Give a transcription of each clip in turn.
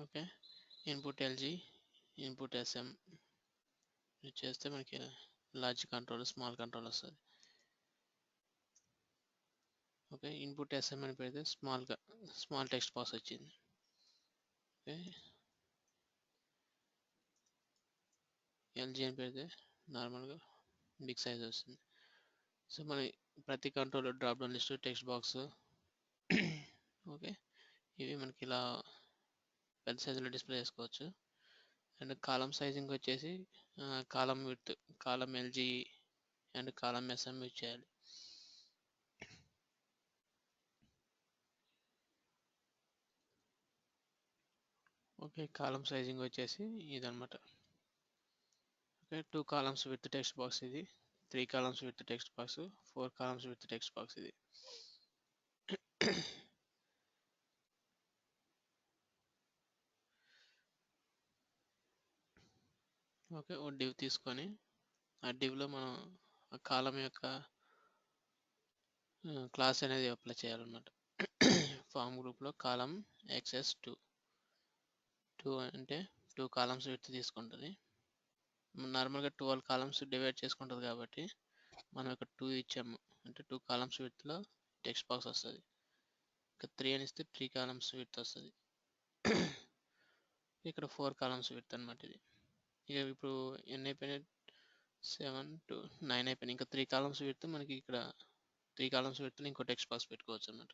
Okay, input LG, input SM చేస్తే మనకి large control, small control వస్తుంది. ఓకే, ఇన్పుట్ ఎస్ఎం అని పెడితే స్మాల్ టెక్స్ట్ బాక్స్ వచ్చింది. ఓకే, ఎల్జీ అని పెడితే నార్మల్గా బిగ్ సైజ్ వస్తుంది. సో మన ప్రతి control drop down list, text box, okay, ఇవి మనకి ఇలా పెద్ద సైజులో డిస్ప్లే చేసుకోవచ్చు. అండ్ కాలం సైజింగ్ వచ్చేసి column with column LG and column SM use చేయాలి. ఓకే, కాలం సైజింగ్ వచ్చేసి ఇదన్నమాట. Okay, 2 columns with text box ఇది, 3 columns with text box, 4 columns with text box ఇది. ఓకే, ఓ డివ్ తీసుకొని ఆ డివ్లో మనం ఆ కాలం యొక్క క్లాస్ అనేది అప్లై చేయాలన్నమాట. ఫామ్ గ్రూప్లో కాలం XS2 అంటే 2 కాలమ్స్ విత్ తీసుకుంటుంది. నార్మల్గా 12 కాలమ్స్ డివైడ్ చేసుకుంటుంది కాబట్టి మనం ఇక్కడ 2 ఇచ్చాము అంటే 2 కాలమ్స్ విత్లో టెక్స్ట్ బాక్స్ వస్తుంది. ఇక్కడ 3 అని ఇస్తే 3 కాలమ్స్ విత్ వస్తుంది. ఇక్కడ 4 కాలమ్స్ విత్ అనమాట ఇది. ఇక ఇప్పుడు ఎన్ని అయిపోయినాయి, 7 to 9 అయిపోయినాయి. ఇంకా 3 కాలమ్స్ విత్ మనకి ఇక్కడ 3 కాలమ్స్ విత్ ఇంకో టెక్స్ట్ బాక్స్ పెట్టుకోవచ్చు అన్నమాట.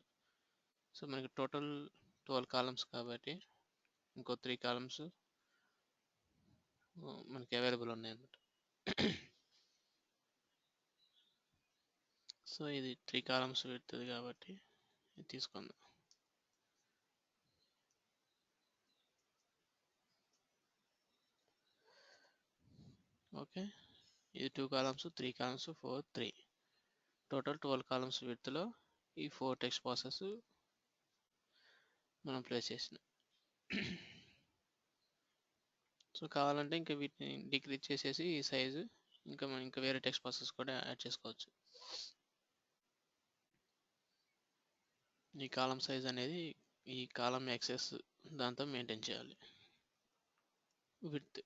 సో మనకి టోటల్ 12 కాలమ్స్ కాబట్టి ఇంకో 3 కాలమ్స్ మనకి అవైలబుల్ ఉన్నాయి అన్నమాట. సో ఇది 3 కాలమ్స్ పెడుతుంది కాబట్టి ఇది తీసుకుందాం. ఓకే, ఇది 2 కాలమ్స్, 3 కాలమ్స్, 4, 3 టోటల్ 12 కాలమ్స్ విత్లో ఈ 4 టెక్స్ట్ బాక్సెస్ మనం ప్లేస్ చేసినాం. సో కావాలంటే ఇంకా వీటిని డిక్రీజ్ చేసేసి ఈ సైజు ఇంకా వేరే టెక్స్ట్ బాక్సెస్ కూడా యాడ్ చేసుకోవచ్చు. ఈ కాలం సైజ్ అనేది ఈ కాలం యాక్సెస్ దాంతో మెయింటైన్ చేయాలి. విత్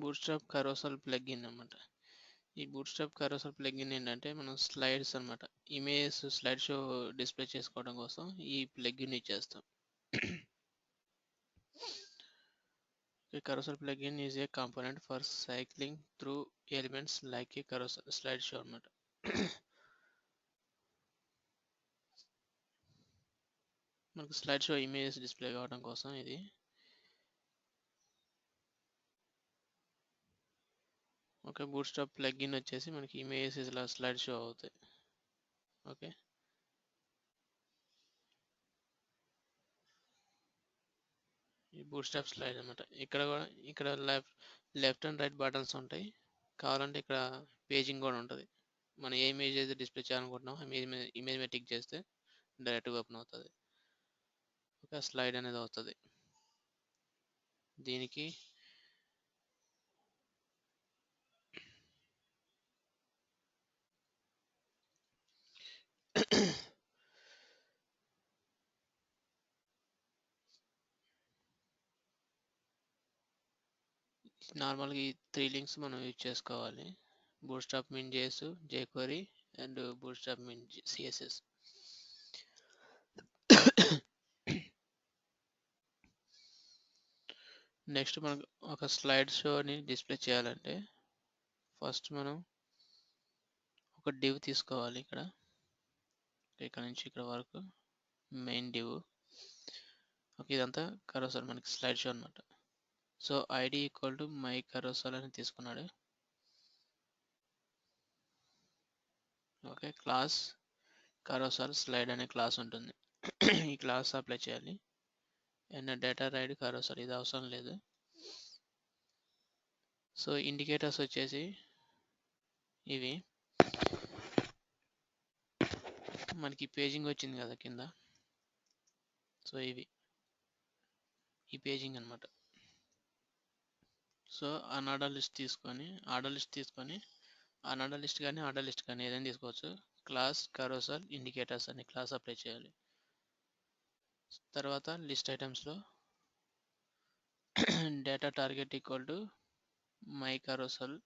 బూట్స్ట్రాప్ కరోసల్ ప్లగ్ఇన్ అన్నమాట. ఈ బూట్స్ట్రాప్ కరోసల్ ప్లగ్ఇన్ ఏంటంటే మనం స్లైడ్స్ అన్నమాట, ఇమేజెస్ స్లైడ్ షో డిస్ప్లే చేసుకోవడం కోసం ఈ ప్లగ్ఇన్ ఇచ్చేస్తాం. Carousel plugin is a component for cycling through elements like a carousel slideshow అన్నమాట. మనకు స్లైడ్ షో ఇమేజెస్ డిస్ప్లే కావడం కోసం ఇది. ఓకే, బూట్స్ట్రాప్ ప్లగ్ఇన్ వచ్చేసి మనకి ఇమేజెస్ ఇలా స్లైడ్ షో అవుతాయి. ఓకే, ఈ బూట్స్ట్రాప్ స్లైడ్ అన్నమాట. ఇక్కడ లెఫ్ట్ అండ్ రైట్ బటన్స్ ఉంటాయి. కావాలంటే ఇక్కడ పేజింగ్ కూడా ఉంటుంది. మనం ఏ ఇమేజ్ అయితే డిస్ప్లే చేయాలనుకుంటున్నాం ఆ ఇమేజ్ మీద టిక్ చేస్తే డైరెక్ట్గా ఓపెన్ అవుతుంది. ఓకే, స్లైడ్ అనేది అవుతుంది. దీనికి నార్మల్గా ఈ 3 లింక్స్ మనం యూజ్ చేసుకోవాలి. Bootstrap min JS, jQuery and bootstrap min CSS. Next మనకు ఒక స్లైడ్ షోని డిస్ప్లే చేయాలంటే ఫస్ట్ మనం ఒక డివ్ తీసుకోవాలి. ఇక్కడ నుంచి ఇక్కడ వరకు మెయిన్ డివ్. ఓకే, ఇదంతా కరోసల్ మనకి స్లైడ్ షో అనమాట. So ID equal to my carousel అని తీసుకున్నాడు. ఓకే, క్లాస్ కరోసల్ స్లైడ్ అనే క్లాస్ ఉంటుంది. ఈ క్లాస్ అప్లై చేయాలి. అండ్ డేటా రైడ్ కరోసల్ ఇది అవసరం లేదు. సో ఇండికేటర్స్ వచ్చేసి ఇవి మనకి పేజింగ్ వచ్చింది కదా కింద. సో ఇవి ఈ పేజింగ్ అనమాట. సో ఆర్డర్ లిస్ట్ తీసుకొని అన్ఆర్డర్ లిస్ట్ కానీ ఆర్డర్ లిస్ట్ కానీ ఏదైనా తీసుకోవచ్చు. క్లాస్ కరోసల్ ఇండికేటర్స్ అనే క్లాస్ అప్లై చేయాలి. తర్వాత లిస్ట్ ఐటమ్స్లో data target equal to my carousel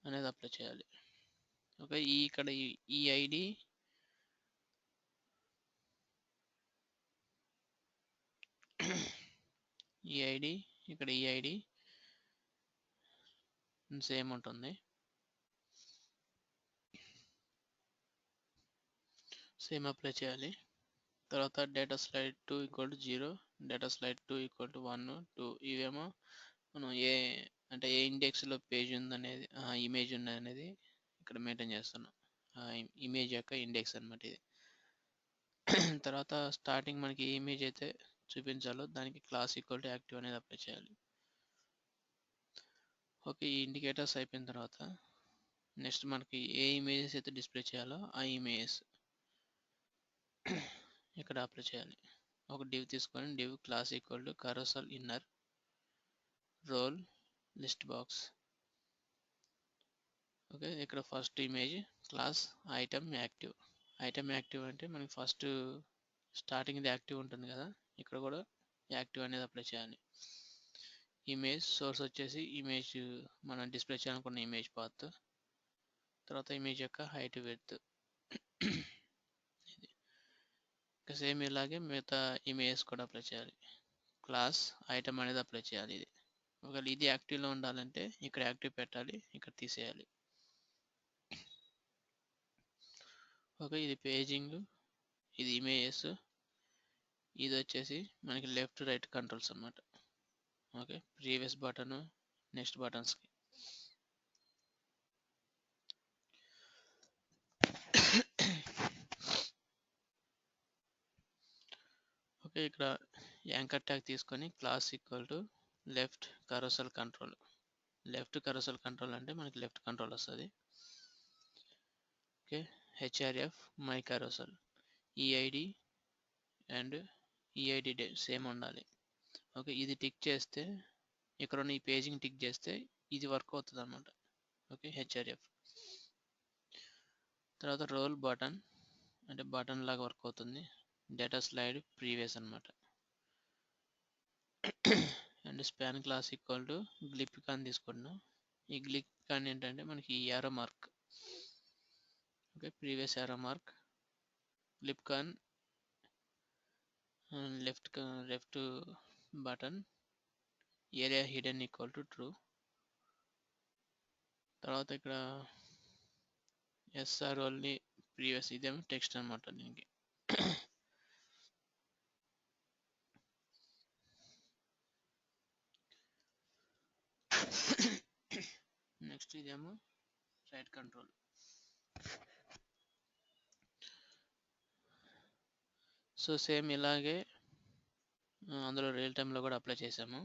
అనేది అప్లై చేయాలి. ఓకే, ఇక్కడ ఈ ఐడి ఇక్కడ ఈ ఐడి సేమ్ ఉంటుంది. సేమ్ అప్లై చేయాలి. తర్వాత data slide 2 equal to 0, data slide 2 equal to 1, 2 ఇవేమో మనం ఏ ఇండెక్స్లో పేజ్ ఉందనేది ఇమేజ్ ఉందనేది ఇక్కడ మెయింటైన్ చేస్తున్నాం. ఇమేజ్ యొక్క ఇండెక్స్ అనమాట ఇది. తర్వాత స్టార్టింగ్ మనకి ఏ ఇమేజ్ అయితే చూపించాలో దానికి క్లాస్ ఈక్వల్ టు యాక్టివ్ అనేది అప్లై చేయాలి. ఓకే, ఈ ఇండికేటర్స్ అయిపోయిన తర్వాత నెక్స్ట్ మనకి ఏ ఇమేజెస్ అయితే డిస్ప్లే చేయాలో ఆ ఇమేజెస్ ఇక్కడ అప్లై చేయాలి. ఒక డివ్ తీసుకొని div class equal to carousel inner role list box. Okay, ఇక్కడ first image class item active. Item active అంటే మనకి ఫస్ట్ స్టార్టింగ్ ఇది యాక్టివ్ ఉంటుంది కదా, ఇక్కడ కూడా యాక్టివ్ అనేది అప్లై చేయాలి. ఇమేజ్ సోర్స్ వచ్చేసి ఇమేజ్ మనం డిస్ప్లే చేయాలనుకున్న ఇమేజ్ పాత్. తర్వాత ఇమేజ్ యొక్క హైట్ విడ్త్. ఇది సేమ్ ఇలాగే మిగతా ఇమేజెస్ కూడా అప్లై చేయాలి. క్లాస్ ఐటమ్ అనేది అప్లై చేయాలి. ఇది ఒకవేళ ఇది యాక్టివ్లో ఉండాలంటే ఇక్కడ యాక్టివ్ పెట్టాలి, ఇక్కడ తీసేయాలి. ఓకే, ఇది పేజింగ్, ఇది ఇమేజెస్, ఇది వచ్చేసి మనకి లెఫ్ట్ రైట్ కంట్రోల్స్ అన్నమాట. ఓకే, ప్రీవియస్ బటన్ నెక్స్ట్ బటన్స్కి. ఓకే, ఇక్కడ యాంకర్ ట్యాగ్ తీసుకొని class equal to left carousel control. Left carousel control అంటే మనకి లెఫ్ట్ కంట్రోల్ వస్తుంది. ఓకే, హెచ్ఆర్ఎఫ్ మై కరోసల్ ఈఐడి అండ్ ఈఐడి సేమ్ ఉండాలి. ఓకే, ఇది టిక్ చేస్తే ఇక్కడ ఉన్న ఈ పేజింగ్ టిక్ చేస్తే ఇది వర్క్ అవుతుంది అనమాట. Okay, HRF. తర్వాత రోల్ బటన్ అంటే బటన్ లాగా వర్క్ అవుతుంది. డేటా స్లైడ్ ప్రీవియస్ అనమాట. And span class equal to glyphicon తీసుకుంటున్నాం. ఈ గ్లిప్ కాన్ ఏంటంటే మనకి ఈ arrow mark. Okay, previous arrow mark glyphicon left button aria hidden equal to true. తర్వాత ఇక్కడ ఎస్ఆర్ ఓన్లీ ప్రీవియస్, ఇదేమో టెక్స్ట్ అనమాట దీనికి. నెక్స్ట్ ఇదేమో రైట్ కంట్రోల్. సో సేమ్ ఇలాగే అందులో రియల్ టైంలో కూడా అప్లై చేసాము.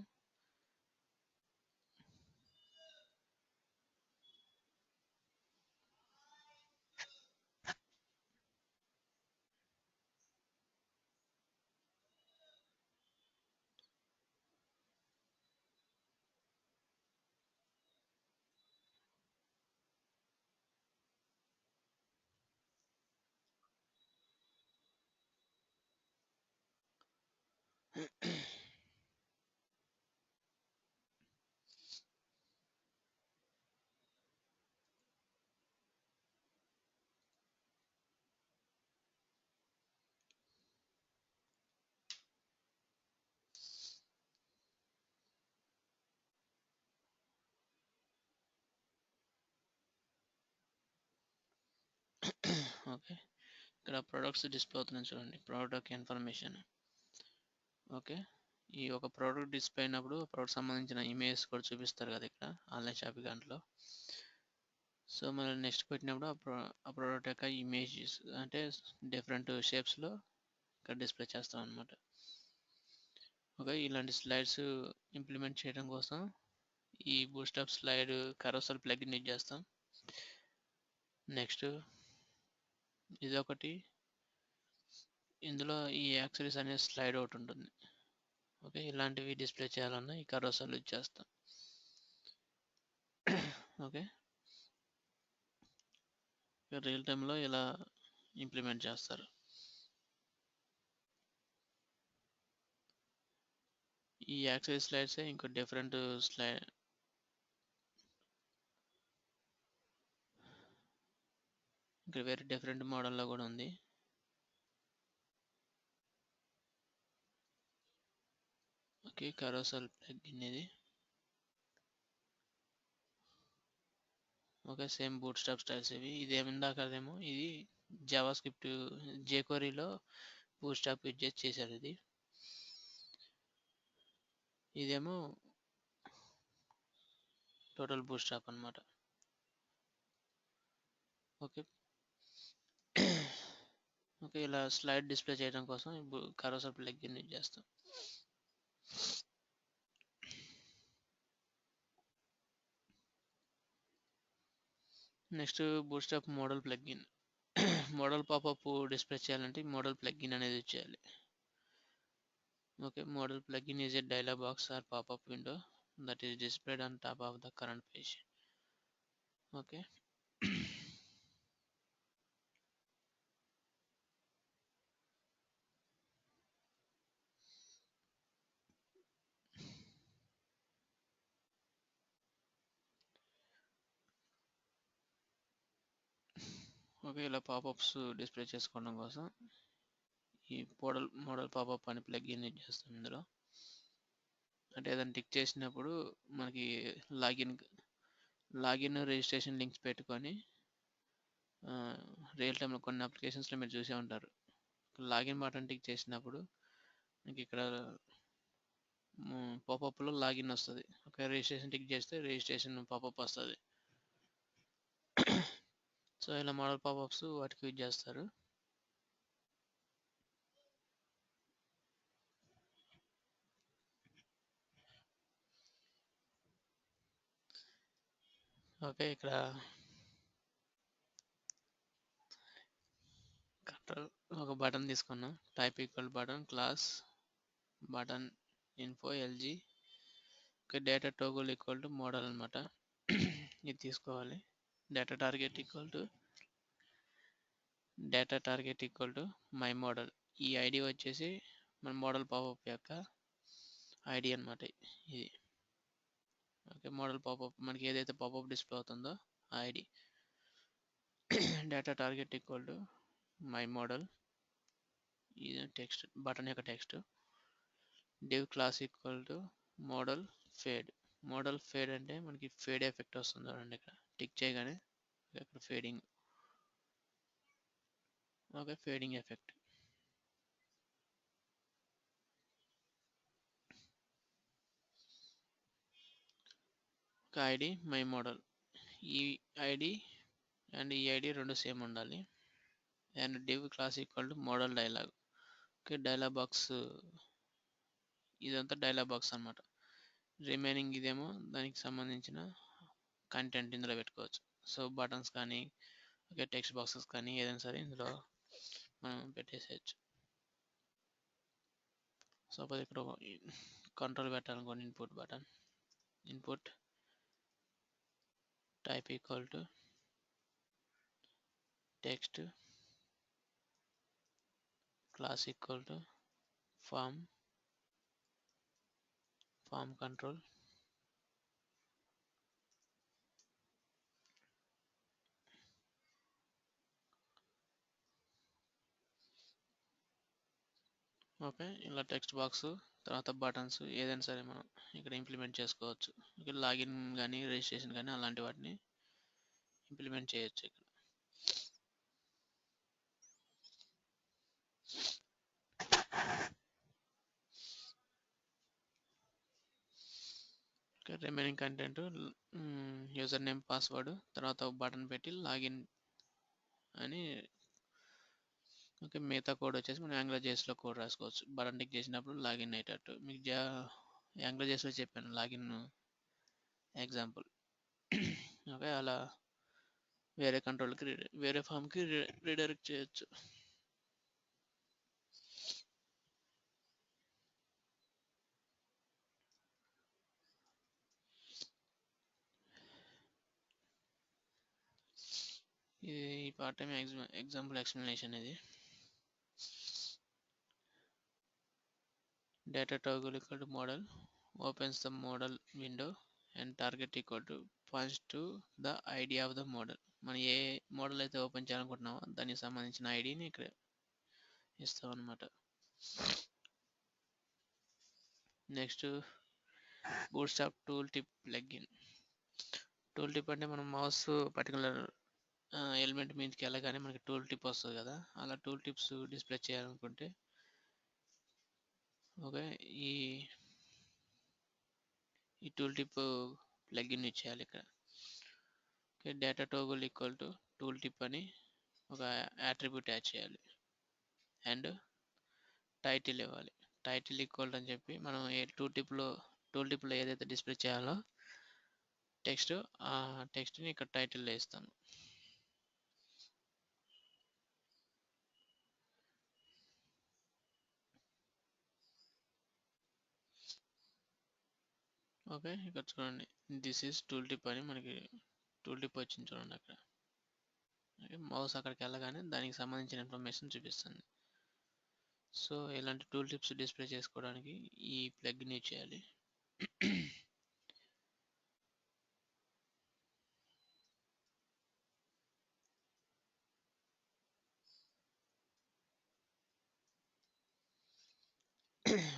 ఓకే, ఇక్కడ ప్రొడక్ట్స్ డిస్ప్లే అవుతున్నాయి చూడండి, ప్రోడక్ట్ ఇన్ఫర్మేషన్. ఓకే, ఈ ఒక ప్రోడక్ట్ డిస్ప్లే అయినప్పుడు ప్రోడక్ట్ సంబంధించిన ఇమేజ్ కూడా చూపిస్తారు కదా ఇక్కడ ఆన్లైన్ షాపింగ్ దాంట్లో. సో మనం నెక్స్ట్ పెట్టినప్పుడు ఆ ప్రోడక్ట్ యొక్క ఇమేజెస్ అంటే డిఫరెంట్ షేప్స్లో ఇక్కడ డిస్ప్లే చేస్తాం అనమాట. ఓకే, ఇలాంటి స్లైడ్స్ ఇంప్లిమెంట్ చేయడం కోసం ఈ బూస్టప్ స్లైడ్ కరోసల్ ప్లగిన్ యూజ్ చేస్తాం. నెక్స్ట్ ఇదొకటి, ఇందులో ఈ యాక్సెసరీస్ అనే స్లైడ్ ఒకటి ఉంటుంది. ఓకే, ఇలాంటివి డిస్ప్లే చేయాలన్నా ఈ కరోసల్ యూజ్ చేస్తాం. ఓకే, రియల్ టైంలో ఇలా ఇంప్లిమెంట్ చేస్తారు. ఈ యాక్సెస్ స్లైడ్సే ఇంకో డిఫరెంట్ స్లైడ్, ఇంకా వేరే డిఫరెంట్ మోడల్లో కూడా ఉంది. ఓకే, కరోసల్ ప్లగ్ఇన్ ఇది. Okay, same bootstrap styles ఇవి. ఇదేమి ఇందాకదేమో ఇది జావా స్క్రిప్ట్ జేక్వరీలో బూట్ స్ట్రాప్ యూజ్ చేసి చేశారు ఇది. ఇదేమో టోటల్ బూట్ స్ట్రాప్ అనమాట. ఓకే ఓకే, ఇలా స్లైడ్ డిస్ప్లే చేయడం కోసం కరోసల్ ప్లగ్ఇన్ యూజ్ చేస్తాం. Next bootstrap modal plugin. Modal popup display చేయాలంటే మోడల్ ప్లగ్ఇన్ అనేది యూజ్ చేయాలి. Okay, model plugin is a dialog box or pop-up window that is displayed on top of the current page. Okay. Okay, ఇలా pop-ups display చేసుకోవడం కోసం ఈ model popup అని plugin use చేస్తాం ఇందులో. అంటే ఏదైనా టిక్ చేసినప్పుడు మనకి లాగిన్ రిజిస్ట్రేషన్ లింక్స్ పెట్టుకొని రియల్ టైంలో కొన్ని అప్లికేషన్స్లో మీరు చూసే ఉంటారు. లాగిన్ బటన్ టిక్ చేసినప్పుడు మీకు ఇక్కడ పాపప్లో లాగిన్ వస్తుంది. ఓకే, రిజిస్ట్రేషన్ టిక్ చేస్తే రిజిస్ట్రేషన్ పాపప్ వస్తుంది. సో ఇలా మోడల్ పాపప్స్ వాటికి యూజ్ చేస్తారు. ఓకే, ఇక్కడ కంట్రోల్ ఒక బటన్ తీసుకున్నాం. Type equal button class button info LG. Okay, data toggle equal to model అనమాట. ఇది తీసుకోవాలి. Data target equal to my modal. ఈ ఐడి వచ్చేసి మన మోడల్ పాపప్ యొక్క ఐడి అనమాట ఇది. ఓకే, మోడల్ పాపప్ మనకి ఏదైతే పాపప్ డిస్ప్లే అవుతుందో ఆ ID. Data target equal to my model, ఇది టెక్స్ట్ బటన్ యొక్క text. Div class equal to model fade. Model fade అంటే మనకి ఫేడ్ ఎఫెక్ట్ వస్తుంది చూడండి, ఇక్కడ టిక్ చేయగానే ఇక్కడ ఫేడింగ్. Okay, fading effect. ఒక ఐడి మై మోడల్, ఈ ఐడి అండ్ ఈ ఐడి రెండు సేమ్ ఉండాలి. And div class equal to modal dialog. Okay, dialog box ఇదంతా డైలాగ్ బాక్స్ అనమాట. రిమైనింగ్ ఇదేమో దానికి సంబంధించిన కంటెంట్ ఇందులో పెట్టుకోవచ్చు. సో బటన్స్ కానీ ఓకే టెక్స్ట్ బాక్సెస్ కానీ ఏదైనా సరే ఇందులో మనం పెట్టేసేయచ్చు. సపోజ్ ఇక్కడ కంట్రోల్ పెట్టాలనుకోండి, input button, input type equal to text class equal to form control. Okay, ఇలా టెక్స్ట్ బాక్స్ తర్వాత బటన్స్ ఏదైనా సరే మనం ఇక్కడ ఇంప్లిమెంట్ చేసుకోవచ్చు. ఇక్కడ లాగిన్ కానీ రిజిస్ట్రేషన్ కానీ అలాంటి వాటిని ఇంప్లిమెంట్ చేయొచ్చు ఇక్కడ. Remaining content user name password తర్వాత బటన్ పెట్టి లాగిన్ అని. ఓకే, మిగతా కోడ్ వచ్చేసి మనం యాంగ్లర్ లో కోడ్ రాసుకోవచ్చు. బటన్ టిక్ చేసినప్పుడు లాగిన్ అయ్యేటట్టు మీకు యాంగ్లర్ లో చెప్పాను లాగిన్ ఎగ్జాంపుల్. ఓకే, అలా వేరే కంట్రోల్కి వేరే ఫామ్కి రీడైరెక్ట్ చేయొచ్చు. ఇది ఈ పార్ట్ టైం ఎగ్జాంపుల్ ఎక్స్ప్లెనేషన్ ఇది. Data toggle equal to model opens the model window and target equal to points to the ID of the model. మనం ఏ మోడల్ అయితే ఓపెన్ చేయాలనుకుంటున్నామో దానికి సంబంధించిన ఐడిని ఇక్కడ ఇస్తాం అన్నమాట. Next bootstrap tool tip plugin. Tool tip అంటే మనం మౌస్ పర్టికులర్ ఎలిమెంట్ మీదకి వెళ్ళగానే మనకి టూల్ టిప్ వస్తుంది కదా, అలా టూల్ టిప్స్ డిస్ప్లే చేయాలనుకుంటే ఓకే ఈ టూల్ టిప్ ప్లగ్ఇన్ ఇచ్చేయాలి ఇక్కడ. Okay, data toggle equal to tool tip అని ఒక యాట్రిబ్యూట్ యాడ్ చేయాలి అండ్ టైటిల్ ఇవ్వాలి. టైటిల్ ఈక్వల్ అని చెప్పి మనం ఏ టూల్ టిప్లో ఏదైతే డిస్ప్లే చేయాలో ఆ టెక్స్ట్ని ఇక్కడ టైటిల్లో ఇస్తాను. ఓకే, ఇక్కడ చూడండి దిస్ ఈజ్ టూల్ టిప్ అని మనకి టూల్ టిప్ వచ్చింది చూడండి అక్కడ. ఓకే, మౌస్ అక్కడికి వెళ్ళగానే దానికి సంబంధించిన ఇన్ఫర్మేషన్ చూపిస్తుంది. సో ఇలాంటి టూల్ టిప్స్ డిస్ప్లే చేసుకోవడానికి ఈ ప్లగ్ని యూజ్ చేయాలి.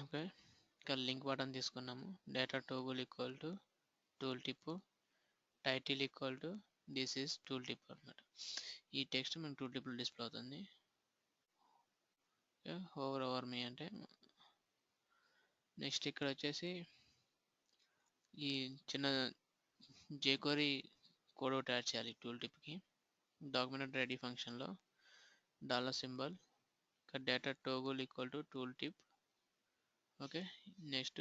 ఓకే, ఇక్కడ లింక్ బటన్ తీసుకున్నాము. Data toggle equal to tool tip, title equal to this is tool tip అనమాట. ఈ టెక్స్ట్ మనకి టూల్ టిప్లో డిస్ప్లే అవుతుంది. ఓవర్ మీ అంటే నెక్స్ట్ ఇక్కడ వచ్చేసి ఈ చిన్న jQuery కోడ్ ఒకటి యాడ్ చేయాలి టూల్ టిప్కి. డాక్యుమెంట్ రెడీ ఫంక్షన్లో $, ఇక్కడ data toggle equal to tool tip. Okay, next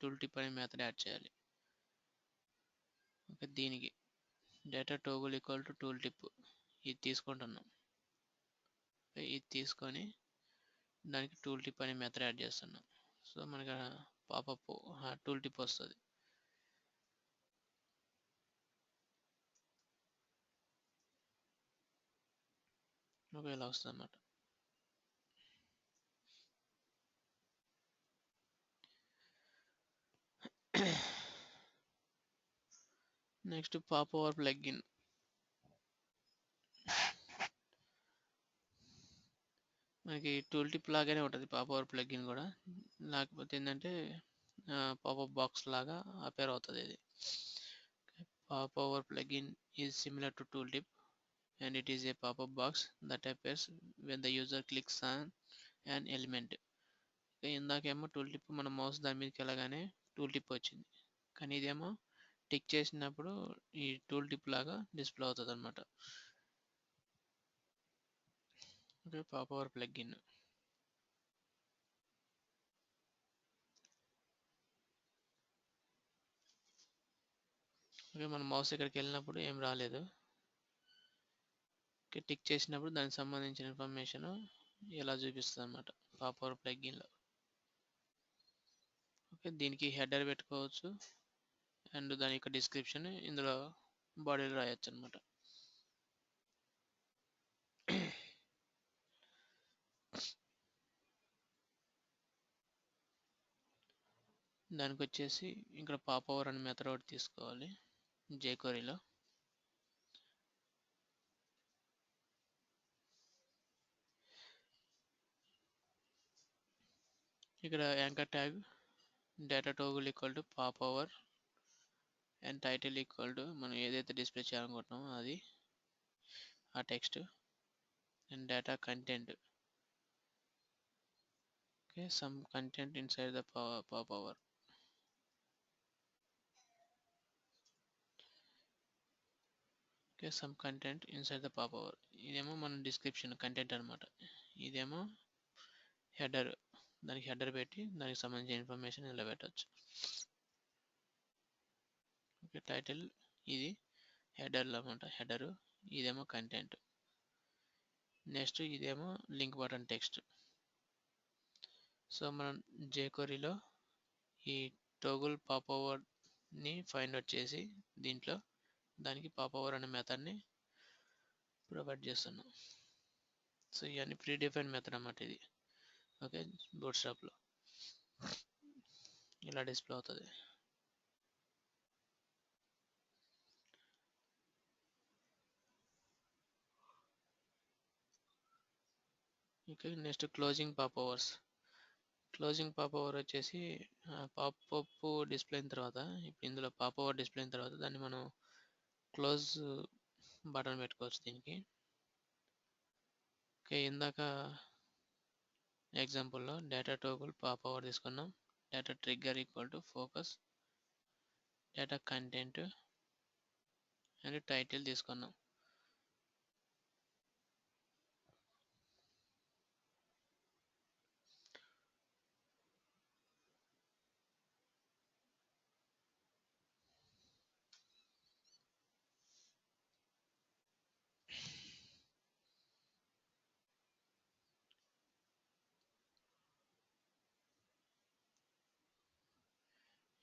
tool tip అనే మెథడ్ యాడ్ చేయాలి. ఓకే, దీనికి data toggle equal to tool tip ఇది తీసుకుంటున్నాం. ఇది తీసుకొని దానికి టూల్ టిప్ అనే మెథడ్ యాడ్ చేస్తున్నాం. సో మనకి పాపప్ టూల్ టిప్ వస్తుంది. ఓకే, ఇలా వస్తుంది అన్నమాట. Next pop over plugin. మనకి టూల్ టిప్ లాగానే ఉంటుంది పాప్ ఓవర్ ప్లగ్ఇన్ కూడా, లేకపోతే ఏంటంటే పాపప్ బాక్స్ లాగా అపేర్ అవుతుంది ఇది. Pop over plugin is similar to tool tip and it is a pop-up box that appears when the user clicks on an element. ఇందాకేమో tooltip మన mouse దాని మీదకి వెళ్ళగానే టూల్ టిప్ వచ్చింది, కానీ ఇదేమో టిక్ చేసినప్పుడు ఈ టూల్ టిప్ లాగా డిస్ప్లే అవుతుంది అనమాట. Okay, pop over plugin. Okay, మన మౌస్ ఇక్కడికి వెళ్ళినప్పుడు ఏం రాలేదు. ఓకే, టిక్ చేసినప్పుడు దానికి సంబంధించిన ఇన్ఫర్మేషన్ ఇలా చూపిస్తుంది అనమాట పాప్ ఓవర్ ప్లగ్ఇన్లో. ఓకే, దీనికి హెడర్ పెట్టుకోవచ్చు అండ్ దాని యొక్క డిస్క్రిప్షన్ ఇందులో బాడీలో రాయొచ్చు అనమాట. దానికి వచ్చేసి ఇక్కడ పాప్ ఓవర్ అనే మెథడ్ ఒకటి తీసుకోవాలి jQueryలో. ఇక్కడ anchor tag data toggle equal to pop over and title equal to మనం ఏదైతే డిస్ప్లే చేయాలనుకుంటున్నామో అది ఆ text and data content. Okay, some content inside the pop over. Okay, some content inside the pop over. ఇదేమో మన description content అనమాట. ఇదేమో header, దానికి header పెట్టి దానికి సంబంధించిన ఇన్ఫర్మేషన్ ఇలా పెట్టచ్చు. ఓకే, టైటిల్ ఇది హెడర్లో అనమాట, హెడరు. ఇదేమో కంటెంట్. నెక్స్ట్ ఇదేమో లింక్ బటన్ టెక్స్ట్. సో మనం jQueryలో ఈ టోగుల్ పాప్ ఓవర్ని ఫైండ్ అవుట్ చేసి దీంట్లో దానికి పాప్ ఓవర్ అనే మెథడ్ని ప్రొవైడ్ చేస్తున్నాం. సో ఇవన్నీ ప్రీ డిఫైన్డ్ మెథడ్ అన్నమాట ఇది. ఓకే, బూట్స్ట్రాప్లో ఇలా డిస్ప్లే అవుతుంది. Okay, next closing pop overs. Closing pop over వచ్చేసి పాపప్ డిస్ప్లే అయిన తర్వాత, ఇప్పుడు ఇందులో పాప్ ఓవర్ డిస్ప్లే అయిన తర్వాత దాన్ని మనం క్లోజ్ బటన్ పెట్టుకోవచ్చు దీనికి. ఓకే, ఇందాక ఎగ్జాంపుల్లో డేటా టోగుల్ పాప్ ఓవర్ తీసుకున్నాం. Data trigger equal to focus, data content and title తీసుకున్నాం.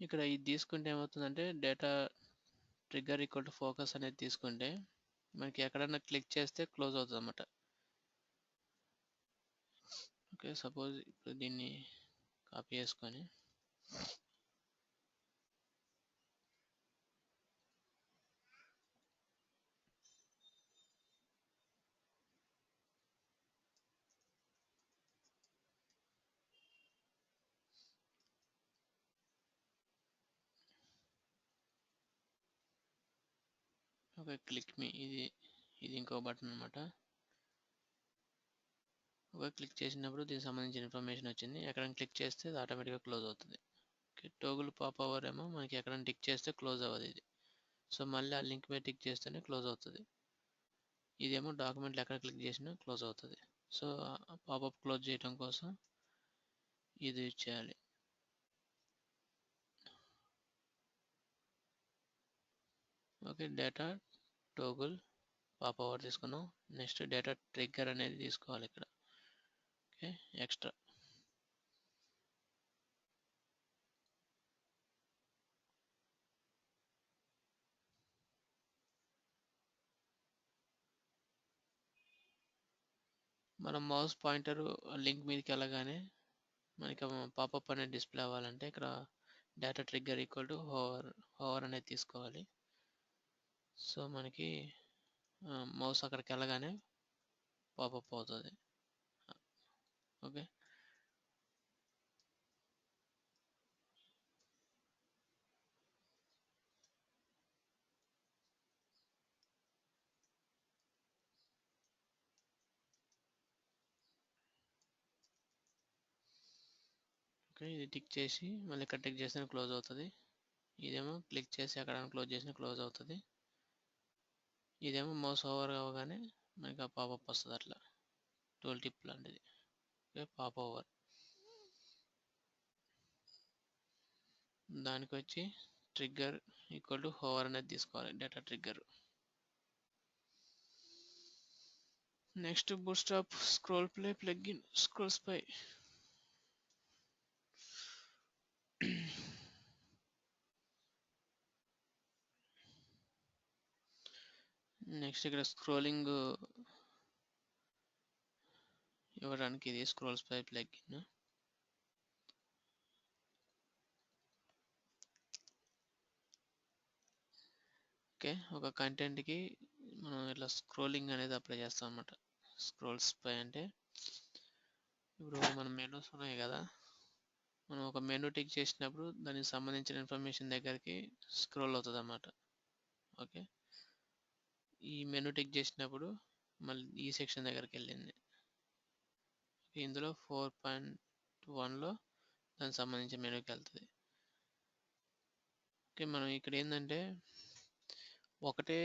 ఇక్కడ ఇది తీసుకుంటే ఏమవుతుందంటే data trigger equal to focus అనేది తీసుకుంటే మనకి ఎక్కడన్నా క్లిక్ చేస్తే క్లోజ్ అవుతుంది అన్నమాట. ఓకే, సపోజ్ ఇప్పుడు దీన్ని కాపీ చేసుకొని ఓకే క్లిక్ మీ, ఇది ఇంకో బటన్ అనమాట. ఓకే, క్లిక్ చేసినప్పుడు దీనికి సంబంధించిన ఇన్ఫర్మేషన్ వచ్చింది. ఎక్కడైనా క్లిక్ చేస్తే అది ఆటోమేటిక్గా క్లోజ్ అవుతుంది. ఓకే, టోగుల్ పాప్ ఓవర్ ఏమో మనకి ఎక్కడైనా టిక్ చేస్తే క్లోజ్ అవ్వదు ఇది. సో మళ్ళీ ఆ లింక్ మీద టిక్ చేస్తేనే క్లోజ్ అవుతుంది. ఇదేమో డాక్యుమెంట్లు ఎక్కడ క్లిక్ చేసినా క్లోజ్ అవుతుంది. సో పాపప్ క్లోజ్ చేయడం కోసం ఇది యూజ్ చేయాలి. Okay, data toggle pop over తీసుకున్నాం. నెక్స్ట్ డేటా ట్రిగ్గర్ అనేది తీసుకోవాలి ఇక్కడ. ఓకే, ఎక్స్ట్రా మనం మౌస్ పాయింటర్ లింక్ మీదకి వెళ్ళగానే మనకి పాపప్ అనేది డిస్ప్లే అవ్వాలంటే ఇక్కడ data trigger equal to hover అనేది తీసుకోవాలి. సో మనకి మౌస్ అక్కడికి వెళ్ళగానే పాపప్ అవుతుంది. ఓకే, ఓకే ఇది టిక్ చేసి మళ్ళీ ఇక్కడ టిక్ చేస్తే క్లోజ్ అవుతుంది. ఇదేమో క్లిక్ చేసి అక్కడ క్లోజ్ చేసిన క్లోజ్ అవుతుంది. ఇదేమో మౌస్ ఓవర్ అవ్వగానే మనకి ఆ పాపప్ వస్తుంది అట్లా టూల్ టిప్ లాంటిది. ఓకే, పాప్ ఓవర్ దానికి వచ్చి ట్రిగ్గర్ ఈక్వల్ టు హోవర్ అనేది తీసుకోవాలి, data trigger. Next bootstrap scroll play plugin scroll spy. Next ఇక్కడ స్క్రోలింగ్ ఇవ్వడానికి ఇది స్క్రోల్ స్పై ప్లగ్ఇన్. ఓకే, ఒక కంటెంట్కి మనం ఇట్లా స్క్రోలింగ్ అనేది అప్లై చేస్తాం అన్నమాట. స్క్రోల్ స్పై అంటే ఇప్పుడు మన మెనూస్ ఉన్నాయి కదా, మనం ఒక మెనూ టిక్ చేసినప్పుడు దానికి సంబంధించిన ఇన్ఫర్మేషన్ దగ్గరికి స్క్రోల్ అవుతుంది అన్నమాట. ఓకే, ఈ మెనూ టిక్ చేసినప్పుడు మళ్ళీ ఈ సెక్షన్ దగ్గరికి వెళ్ళింది. ఇందులో 4.1లో దానికి సంబంధించిన మెనూకి వెళ్తుంది. ఓకే, మనం ఇక్కడ ఏంటంటే ఒకటే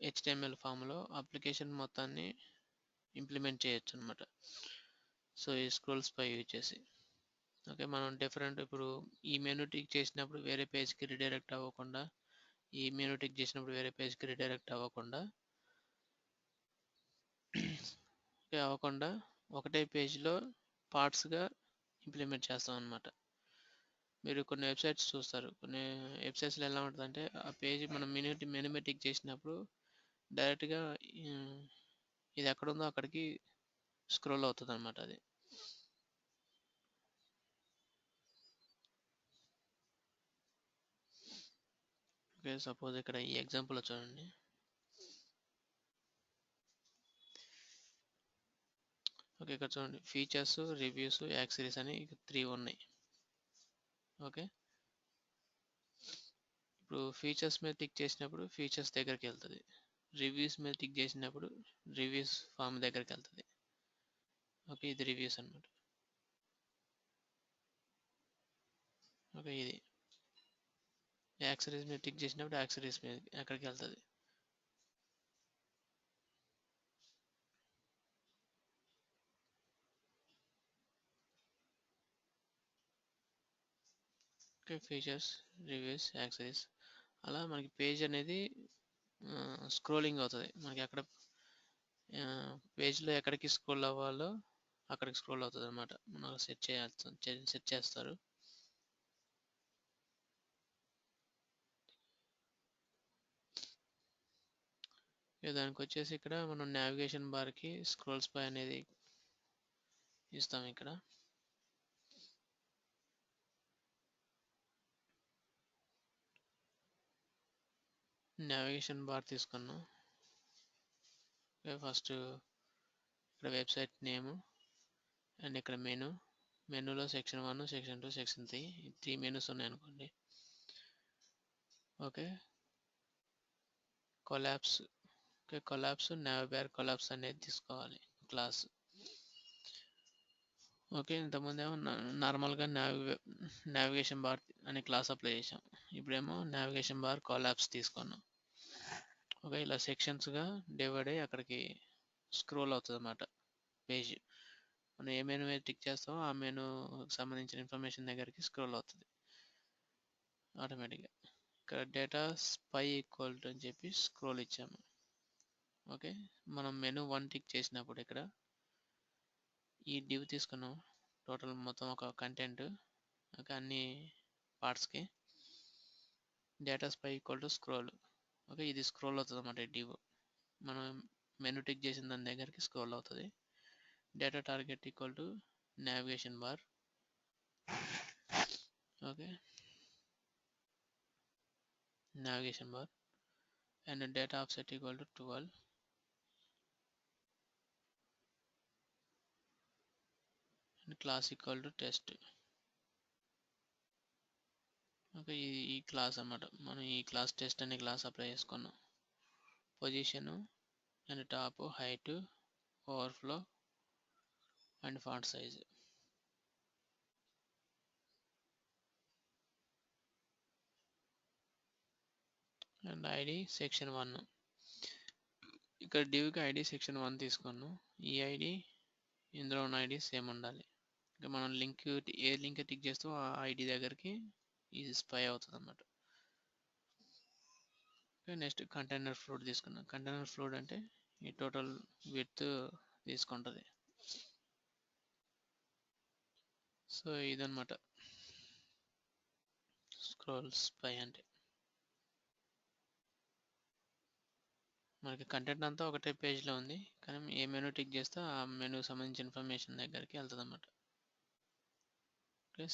HTML ఫామ్లో అప్లికేషన్ మొత్తాన్ని ఇంప్లిమెంట్ చేయొచ్చు అనమాట. సో ఈ స్క్రోల్స్ పై యూజ్ చేసి ఓకే మనం డిఫరెంట్ ఇప్పుడు ఈ మెనూ టిక్ చేసినప్పుడు వేరే పేజ్కి రిడైరెక్ట్ అవ్వకుండా, ఈ మెనూ టిక్ చేసినప్పుడు వేరే పేజ్కి రిడైరెక్ట్ అవ్వకుండా ఒకటే పేజ్లో పార్ట్స్గా ఇంప్లిమెంట్ చేస్తాం అనమాట. మీరు కొన్ని వెబ్సైట్స్ చూస్తారు, కొన్ని వెబ్సైట్స్లో ఎలా ఉంటుందంటే ఆ పేజ్ మనం మెనూ టిక్ చేసినప్పుడు డైరెక్ట్గా ఇది ఎక్కడ ఉందో అక్కడికి స్క్రోల్ అవుతుంది అనమాట అది. ఓకే, సపోజ్ ఇక్కడ ఈ ఎగ్జాంపుల్ చూడండి. ఓకే, ఇక్కడ చూడండి ఫీచర్స్, రివ్యూస్, యాక్సెసరీస్ అని 3 ఉన్నాయి. ఓకే, ఇప్పుడు ఫీచర్స్ మీద టిక్ చేసినప్పుడు ఫీచర్స్ దగ్గరికి వెళ్తుంది. రివ్యూస్ మీద టిక్ చేసినప్పుడు రివ్యూస్ ఫామ్ దగ్గరికి వెళ్తుంది. ఓకే, ఇది రివ్యూస్ అనమాట. ఓకే, ఇది యాక్సెసరీస్ మీద టిక్ చేసినప్పుడు యాక్సెసరీస్ మీద ఎక్కడికి వెళ్తుంది. ఓకే, ఫీచర్స్, రివ్యూస్, యాక్సెసరీస్ అలా మనకి పేజ్ అనేది స్క్రోలింగ్ అవుతుంది. మనకి ఎక్కడ పేజ్లో ఎక్కడికి స్క్రోల్ అవ్వాలో అక్కడికి స్క్రోల్ అవుతుంది అనమాట. మనం సెట్ చేస్తారు. దానికి వచ్చేసి ఇక్కడ మనం నావిగేషన్ బార్కి స్క్రోల్స్ పై అనేది ఇస్తాం. ఇక్కడ నావిగేషన్ బార్ తీసుకున్నాం. ఫస్ట్ ఇక్కడ వెబ్సైట్ నేమ్ అండ్ ఇక్కడ మెనూలో సెక్షన్ 1, సెక్షన్ 2, సెక్షన్ 3 3 మెనూస్ ఉన్నాయి అనుకోండి. Okay, collapse. Okay, collapse navbar collapse అనేది తీసుకోవాలి క్లాస్. ఓకే, ఇంతకుముందు ఏమో నార్మల్గా నావిగేషన్ బార్ అనే క్లాస్ అప్లై చేసాం. ఇప్పుడేమో నావిగేషన్ బార్ కొలాప్స్ తీసుకున్నాం. ఓకే, ఇలా సెక్షన్స్గా డివైడ్ అయ్యి అక్కడికి స్క్రోల్ అవుతుంది అన్నమాట పేజ్. మనం ఏ మెనూ మీద టిక్ చేస్తామో ఆ మెనూకి సంబంధించిన ఇన్ఫర్మేషన్ దగ్గరికి స్క్రోల్ అవుతుంది ఆటోమేటిక్గా. ఇక్కడ డేటా స్పై ఈక్వల్ టు అని చెప్పి స్క్రోల్ ఇచ్చాము. ఓకే, మనం మెనూ 1 టిక్ చేసినప్పుడు ఇక్కడ ఈ డివ్ తీసుకున్నాం. టోటల్ మొత్తం ఒక కంటెంట్. ఓకే, అన్ని పార్ట్స్కి data spy equal to scroll. Okay, ఇది స్క్రోల్ అవుతుంది అన్నమాట. డివ్ మనం మెనూ టిక్ చేసిన దాని దగ్గరికి స్క్రోల్ అవుతుంది. Data target equal to navigation bar. Okay, navigation bar and data offset equal to 12 and class equal to test. Okay, ఈ class అన్నమాట. మనం ఈ క్లాస్ టెస్ట్ అనే క్లాస్ అప్లై చేసుకున్నాం. Position and top, height, overflow and font size. And ID section 1. ఇక్కడ డివ్కి ID section 1 తీసుకున్నాం. ఈ ID ఇందులో ఉన్న ఐడి సేమ్ ఉండాలి. ఇంకా మనం ఏ లింక్ టిక్ చేస్తామో ఆ ఐడి దగ్గరికి ఇది స్పై అవుతుంది అన్నమాట. నెక్స్ట్ కంటైనర్ ఫ్లోట్ తీసుకున్నాం. కంటైనర్ ఫ్లోట్ అంటే ఈ టోటల్ విడ్త్ తీసుకుంటుంది. సో ఇదన్నమాట స్క్రోల్స్ పై అంటే. మనకి కంటెంట్ అంతా ఒకటే పేజ్లో ఉంది, కానీ ఏ మెనూ టిక్ చేస్తే ఆ మెనూకి సంబంధించిన ఇన్ఫర్మేషన్ దగ్గరికి వెళ్తుంది అన్నమాట.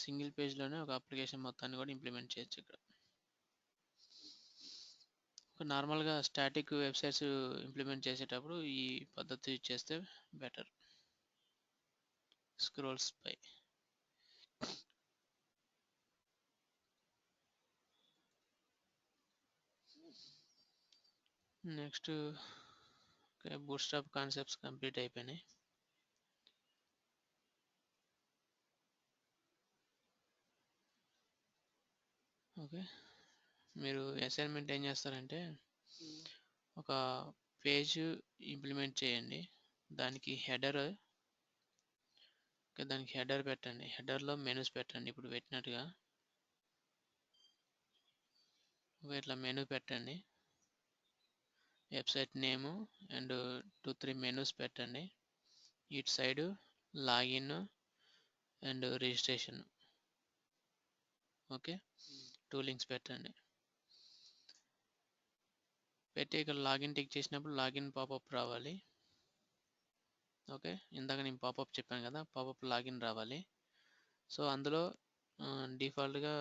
సింగిల్ పేజ్లోనే ఒక అప్లికేషన్ మొత్తాన్ని కూడా ఇంప్లిమెంట్ చేయొచ్చు ఇక్కడ. నార్మల్గా స్టాటిక్ వెబ్సైట్స్ ఇంప్లిమెంట్ చేసేటప్పుడు ఈ పద్ధతి యూజ్ చేస్తే బెటర్. స్క్రోల్స్ పై నెక్స్ట్ బూట్స్ట్రాప్ కాన్సెప్ట్స్ కంప్లీట్ అయిపోయినాయి. ఓకే, మీరు అసైన్మెంట్ ఏం చేస్తారంటే ఒక పేజ్ ఇంప్లిమెంట్ చేయండి. దానికి హెడర్ పెట్టండి. హెడర్లో మెనూస్ పెట్టండి. ఇప్పుడు పెట్టినట్టుగా ఇట్లా మెనూ పెట్టండి. వెబ్సైట్ నేము అండ్ 2-3 మెనూస్ పెట్టండి. ఇటు side login and registration. Okay, 2 links పెట్టండి. పెట్టి ఇక్కడ లాగిన్ టిక్ చేసినప్పుడు లాగిన్ పాపప్ రావాలి. ఓకే, ఇందాక నేను పాపప్ చెప్పాను కదా, పాపప్ లాగిన్ రావాలి. సో అందులో డిఫాల్ట్గా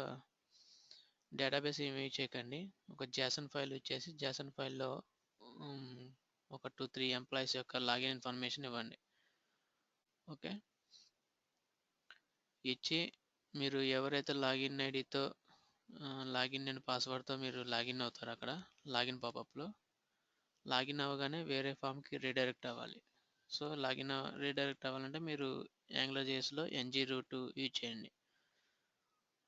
డేటాబేస్ ఏమి చేయకండి, ఒక జాసన్ ఫైల్ ఇచ్చేసి జాసన్ ఫైల్లో ఒక 2-3 ఎంప్లాయీస్ యొక్క లాగిన్ ఇన్ఫర్మేషన్ ఇవ్వండి. ఓకే, ఇచ్చి మీరు ఎవరైతే లాగిన్ ఐడితో లాగిన్ అండ్ పాస్వర్డ్తో మీరు లాగిన్ అవుతారు, అక్కడ లాగిన్ పాపప్లో లాగిన్ అవ్వగానే వేరే ఫామ్కి రీడైరెక్ట్ అవ్వాలి. సో లాగిన్ రీడైరెక్ట్ అవ్వాలంటే మీరు AngularJSలో ng రూట్ యూజ్ చేయండి.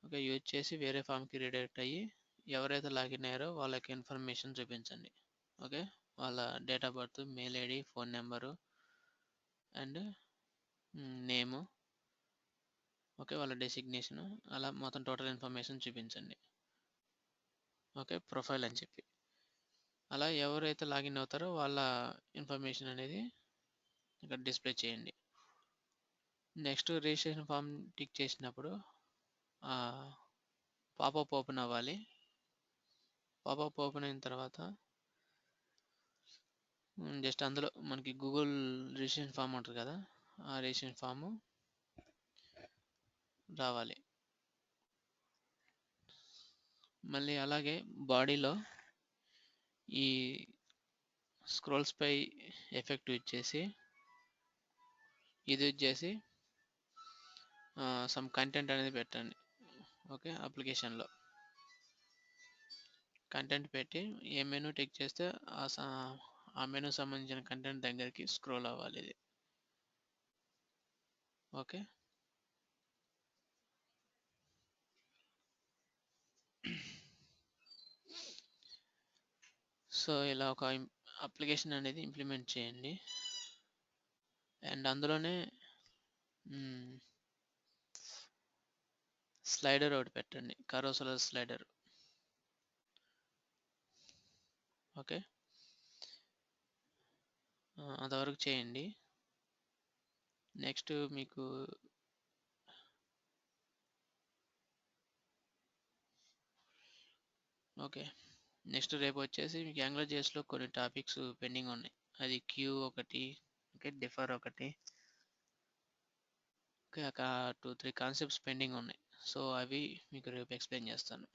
ఓకే, యూజ్ చేసి వేరే ఫామ్కి రీడైరెక్ట్ అయ్యి ఎవరైతే లాగిన్ అయ్యారో వాళ్ళకి ఇన్ఫర్మేషన్ చూపించండి. ఓకే, వాళ్ళ date of birth, mail ID, phone number and name, okay, వాళ్ళ డెసిగ్నేషను, అలా మొత్తం టోటల్ ఇన్ఫర్మేషన్ చూపించండి. ఓకే, ప్రొఫైల్ అని చెప్పి అలా ఎవరైతే లాగిన్ అవుతారో వాళ్ళ ఇన్ఫర్మేషన్ అనేది ఇక్కడ డిస్ప్లే చేయండి. నెక్స్ట్ రిజిస్ట్రేషన్ ఫామ్ టిక్ చేసినప్పుడు పాపప్ ఓపెన్ అవ్వాలి. పాపప్ ఓపెన్ అయిన తర్వాత జస్ట్ అందులో మనకి గూగుల్ రిజిస్ట్రేషన్ ఫామ్ ఉంటుంది కదా, ఆ రిజిస్ట్రేషన్ ఫాము రావాలి. మళ్ళీ అలాగే బాడీలో ఈ స్క్రోల్స్ పై ఎఫెక్ట్ యూజ్ చేసి సమ్ కంటెంట్ అనేది పెట్టండి. ఓకే, అప్లికేషన్లో కంటెంట్ పెట్టి ఏ మెనూ టిక్ చేస్తే ఆ మెనూ సంబంధించిన కంటెంట్ దగ్గరికి స్క్రోల్ అవ్వాలి ఇది. ఓకే, సో ఇలా ఒక అప్లికేషన్ అనేది ఇంప్లిమెంట్ చేయండి. అండ్ అందులోనే స్లైడర్ ఒకటి పెట్టండి, కరోసెలర్ స్లైడర్. ఓకే, అంతవరకు చేయండి. నెక్స్ట్ మీకు ఓకే, నెక్స్ట్ రేపు వచ్చేసి మీకు AngularJSలో కొన్ని టాపిక్స్ పెండింగ్ ఉన్నాయి. అది క్యూ ఒకటి, ఓకే, డిఫర్ ఒకటి, ఓకే, ఒక 2-3 కాన్సెప్ట్స్ పెండింగ్ ఉన్నాయి. సో అవి మీకు రేపు ఎక్స్ప్లెయిన్ చేస్తాను.